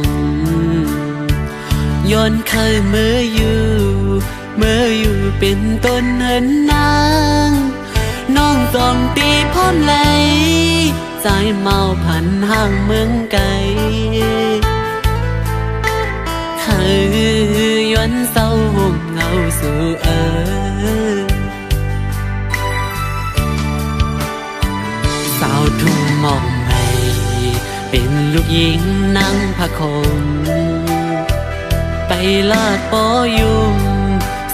มย้อนเคยเมื่ออยู่เป็นต้นเหินนางน้องจอมตีพร้อมไหลใจเมาพันห่างเมืองไกลเคยย้อนเศร้าห่มเงาสู่สาวทุ่งมองไปเป็นลูกหญิงนั่งผ้าคมไปลาดปอยุ่ม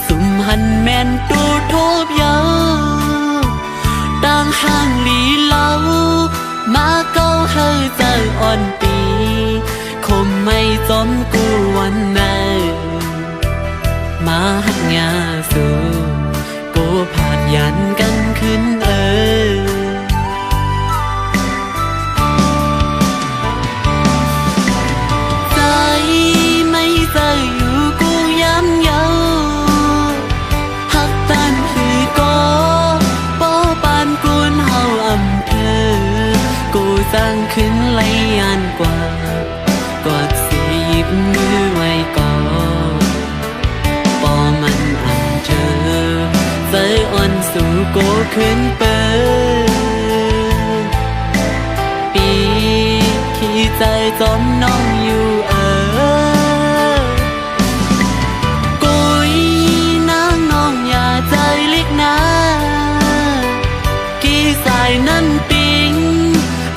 สุมหันแม่นตูโทบยาวต่างห่างหลีเล่ามาเก้าเฮยเจออ่อนปีคมไม่จอมกูวันไหนมาหักงาสู่กูผาดยันกันขึ้นใจไม่เจออยู่กูย้ำเยาหักตันคือก็ป้อปานกูนเฮาอำเภอกูสร้างขึ้นไหลยานกว่ากอดสีหยิบมือไว้ก่อนปอมันอันเธอใจอ่อนสู่โกขึ้นเปิดปีขี้ใจจอมน้องอยู่กุยนางน้องอย่าใจเล็กนะกี่สายนั้นปิง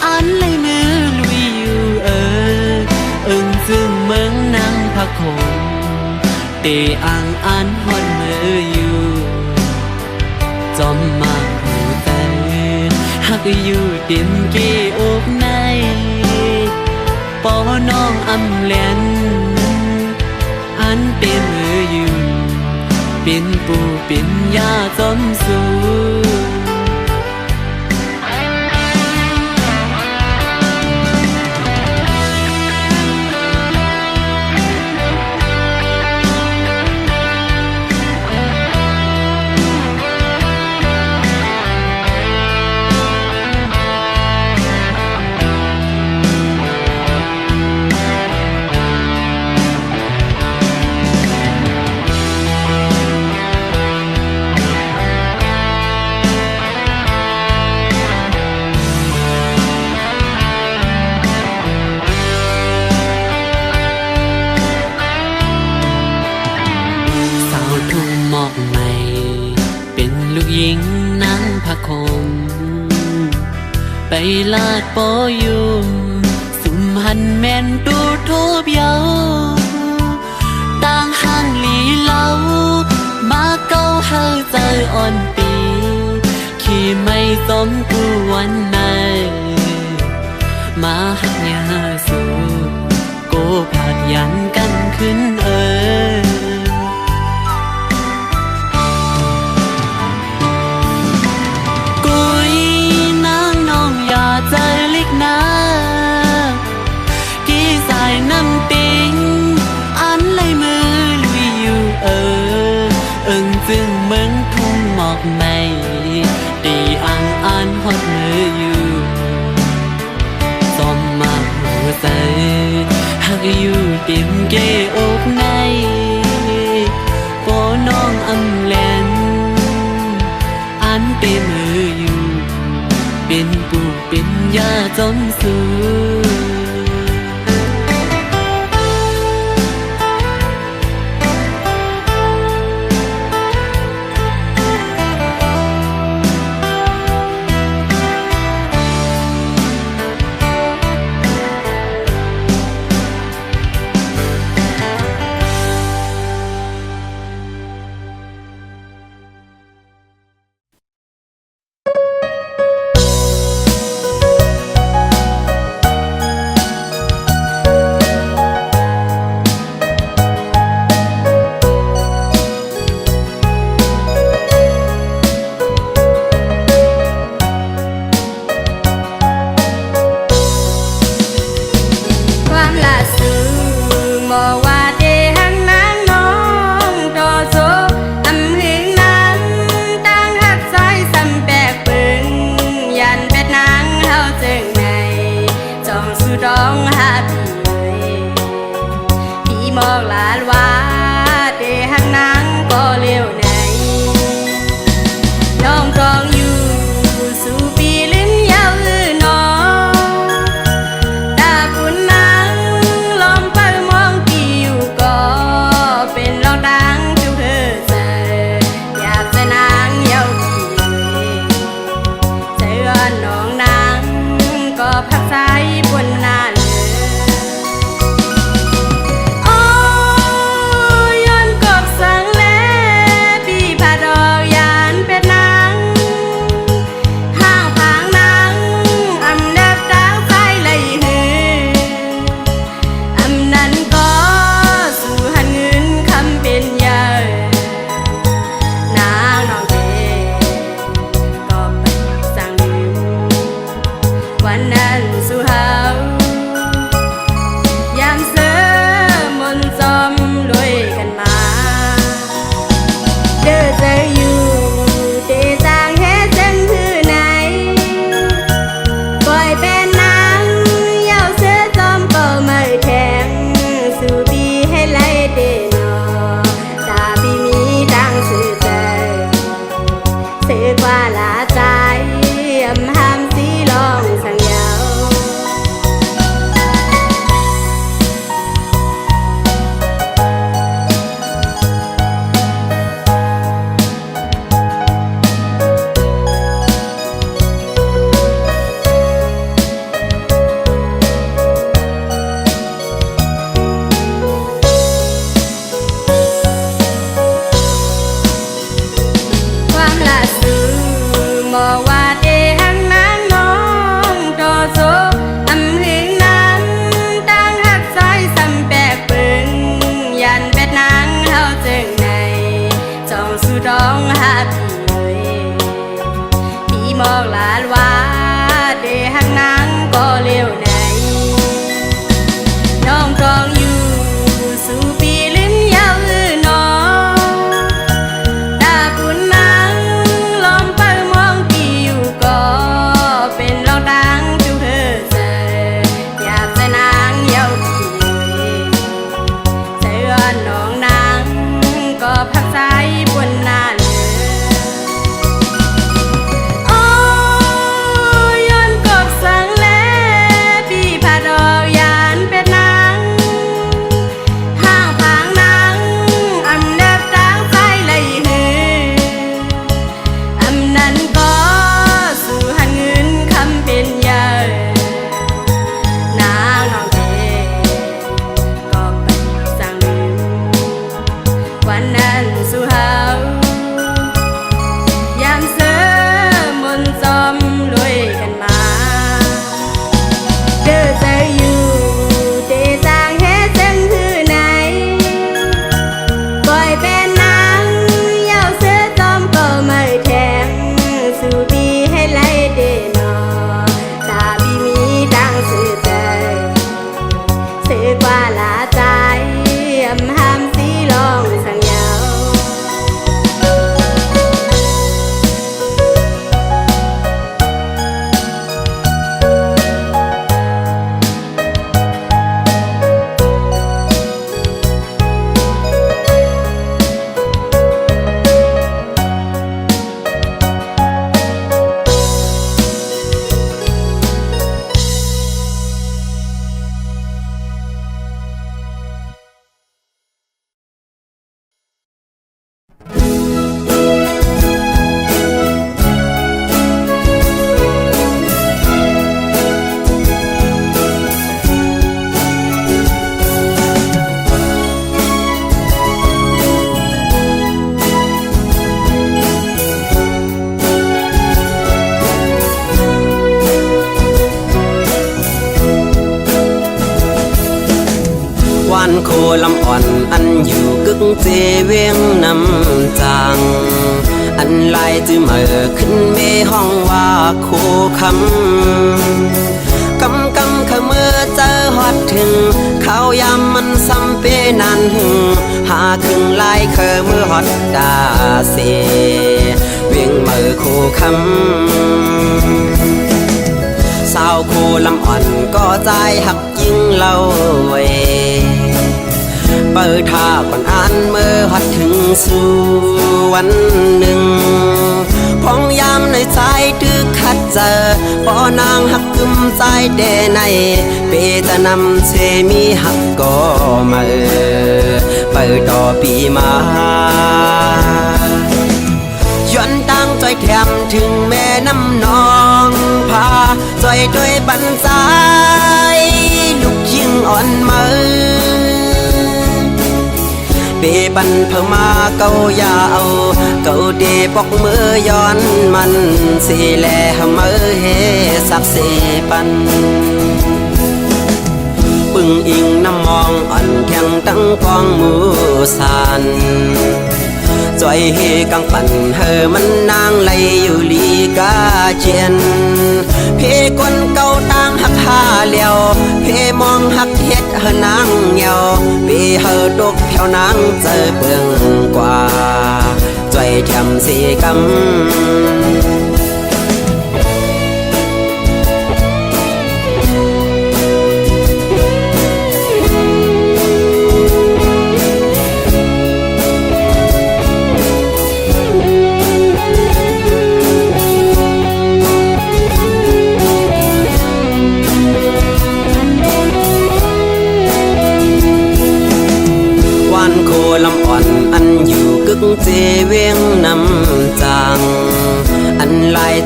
อันเลยมือลุยอยู่อึ้งซึ่งเมืองนางพักคงเตอ่างอันฮอนมืออยู่จอมมาหูแต่หักอยู่เต็มเกอกในปอน้องอำเล่นอันเต็มมืออยู่เป็นปูเป็นยาจอมสูหญิงนั่งผ้าคมไปลาดปอยุ่มสุมหันแม่นตูโทบเยาต่างห่างหลีเล่ามาเก้าเฮาใจอ่อนปีขี้ไม่สมกูวันไหนมาหักยาสูโกผาดยันกันขึ้นใจเล็กนะกี่สายน้ำติงอันเลยมือลุยอยู่อึ้งจึงเมืองทุ่งหมอกไม่ตีอ่างอันฮอดมืออยู่จอมมาหัวใจหักอยู่เต็มเกอกในปอน้องอำเล่นอันเต็มมืออยู่เป็นปูเป็นยาจอมสู กว่าลาใจห้ามสีลองสังเยามอว่าเดหังนางน้องดอโซอำหึงนั้นตั้งหักซอยสำแปกปึงยันเป็ดนางเฮาจึงในจองสู่ดองหาพี่มองลาลว่าเดหังนางก็เลี้ยวในน้องกรองอยู่สู่ปีลิ้มยาวอื้อน้องดาบุญนางลมเปิมองปีอยู่ก็เป็นรองดังจูเธอเจออยากจะนางเยาวปีเจอน้องนางก็พักใจบนหน้าเลยโอ้ย้อนกบสังแลปีผาดอกยานเป็ดนางห้างผางนางอำเด็บตั้งใจเลยหืออำนั้นก็สู่หันเงินคำเป็นใหญ่นางน้องเดก็ไปสั่งลืมวันนั้นสู่เฮายามเสือมนต์จอมรวยกันมาเด้อใจอยู่เดจางเฮ็ดจังหือไหนปล่อยเป็นนางยาวเสือจอมก็ไม่แทงสู่บีให้ไหลเดนอตาบีมีดังสื่อใจสื่อกว่าลาใจห้ามสีลองสังเยาวันโคลำอ่อนอันอยู่กึกเจเวียงน้ำจางอันลายจือเมื่อขึ้นเมห้องว่าโคคำกำขมือเจอฮอดถึงข้าวยามมันซ้ำเปนันหาครึ่งลายเคอมือฮอดดาเสเวียงเมื่อโคคำสาวโคลำอ่อนก็ใจหักยิ่งเล่าไว้เปิดท่าก่อนอ่านเมื่อหัดถึงสู่วันหนึ่งพองยามในใจตึกขัดเจอปอนางหักกึมใจเดในเปจะนำเชมีหักก็มาเปิดต่อปีมาย้อนตั้งใจแถมถึงแม่น้ำนองพาใจด้วยบันใจลูกยิ่งอ่อนมือเปบันเพิ่มมาเกายาวเกาเดปอกมือย้อนมันสีแลมือเฮสับเสปันปึงอิงน้ำมองอ่อนแข็งตั้งกองมือสันจอยเฮกังปั่นเฮอมันนางไหลอยู่ลีกาเจียนเพกวนเก่าตั้งหักหาเลียวเพมองหักเฮ็ดเฮอนางเหี่ยวเพเฮอดกแถวนางเจอเปลืองกว่าจอยแถมสีกำ เ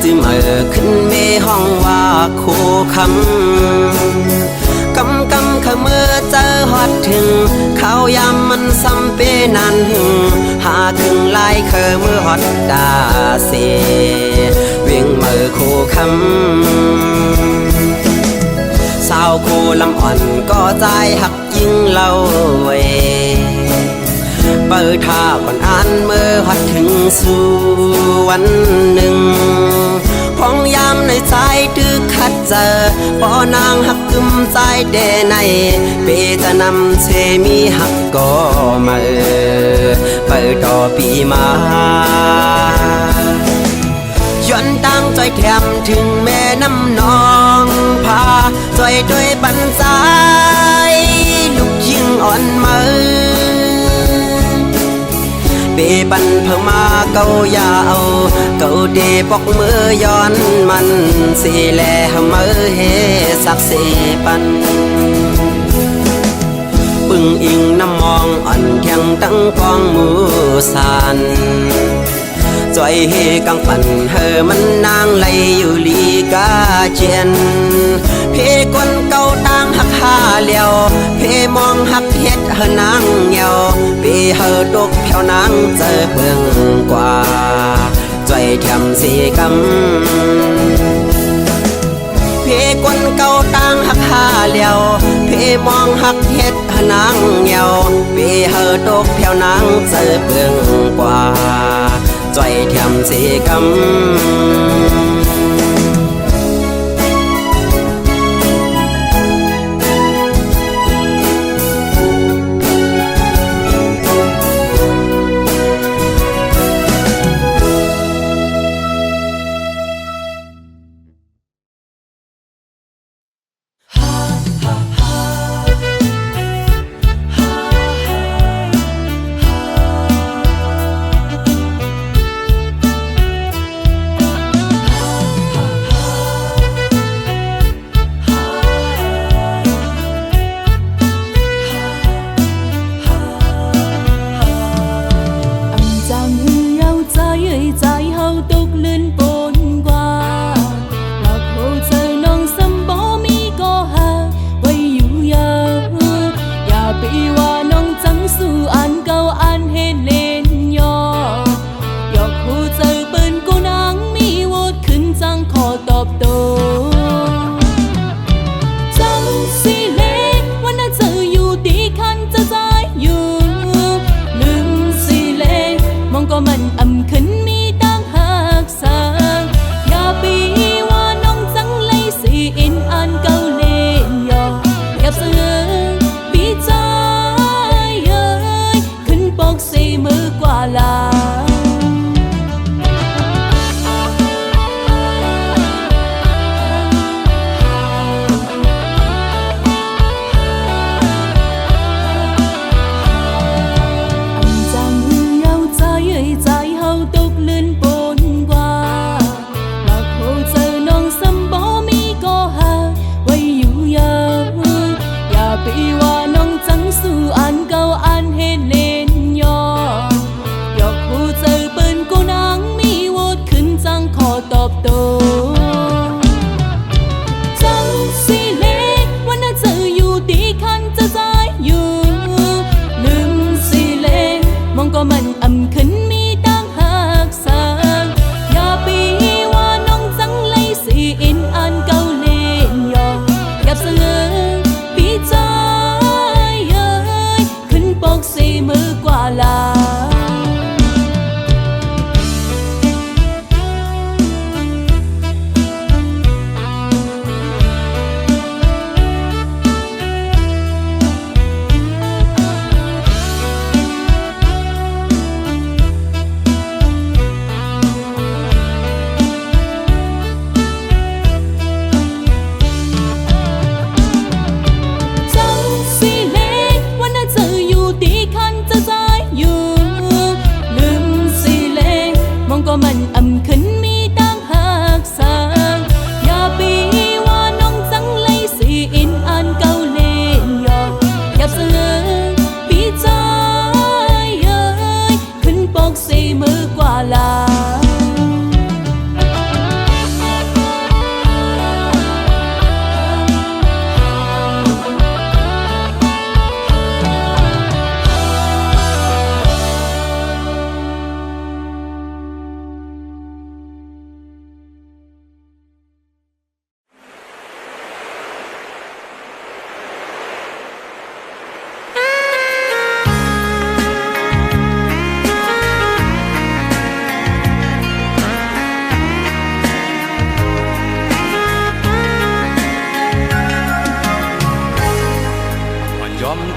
จื้อเมื่อขึ้นเมห้องว่าโคคำกำขะเมื่อเจอฮอดถึงข้าวยามมันซ้ำเปนันหาถึงลายเคอเมื่อฮอดดาเสเวียงเมื่อโคคำสาวโคลำอ่อนก็ใจหักยิ่งเล่าเวเปิดท่าก่อนอ่านเมื่อฮอดถึงสู่วันหนึ่งพองยามในใจตึกขัดเจอปอนางหักกึมใจเดในเปจะนำเชมีหักก็มาเปิดต่อปีมาย้อนตั้งใจแถมถึงแม่น้ำนองพาใจด้วยปันใจลูกยิ่งอ่อนมือเปปันเพิ่มมาเกายาวเกาเดปอกมือย้อนมันสีแลมือเฮสักสีปันปึงอิงน้ำมองอ่อนเทียงตั้งกองมือสันจอยเฮกังปั่นเฮมันนางไหลอยู่ลีกาเจียนเพกวนเก่าต่างหักหาเลียวเพมองหักเฮ็ดเฮนางเหี่ยวเปเฮดกแผ่วนางเจอเบื้องกว่าจอยเทียมสีกำเพกวนเก่าต่างหักหาเลียวเพมองหักเฮ็ดเฮนางเหี่ยวเปเฮดกแผ่วนางเจอเบื้องกว่าใจเทียมสีกำ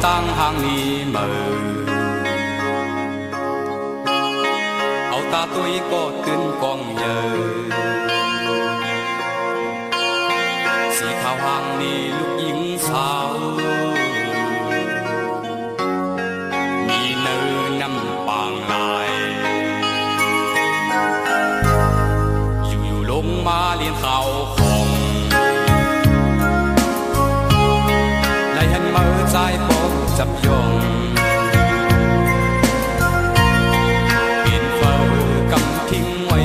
tăng hàng ni mờ áo ta tôi có tên con nhờสีขาวหางนี่ลูกหญิงสาวมีเนื้อน้ำปางลายอยู่ๆลงมาเลี้ยงข้าวของได้เห็นมือใจปกจับยงเป็นเฝ้ากำทิ้งไว้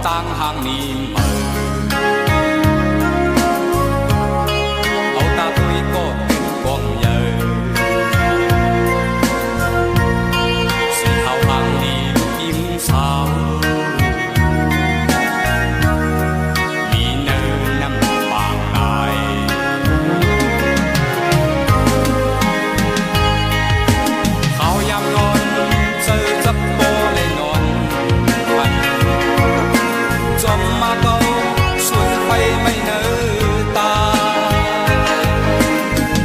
tăng hàng niềm mơ áo ta tôi có tên con nhờสีขาวหางนี่ลูกหญิงสาวมีเนื้อน้ำปางลายเขายามนอนเจอจับโบเลยนอนจอมมาเกาสวยไฟไม่เนอตา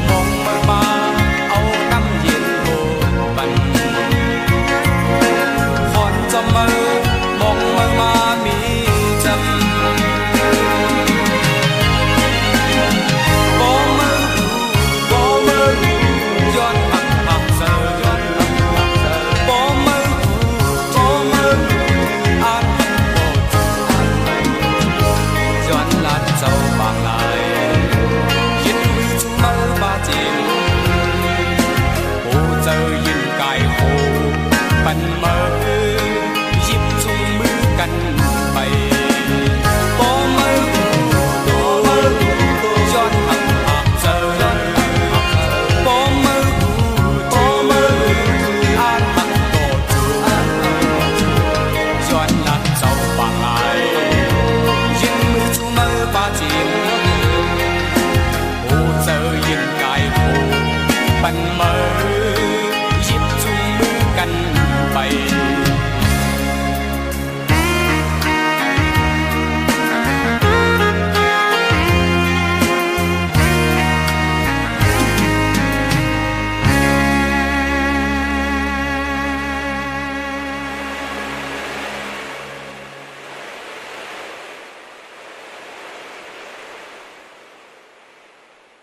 มองมาเอาน้ำเย็นโหบันคอนจอมมองมามีจำบ่มือย้อนหักเสือย้อนหักเสือบ่มืออ่านย้อนลัดเจ้าบางลายยินมือจุ่มมือบาจิงโอ้เจอยินกายโหปันมือยิบจุ่มมือกัน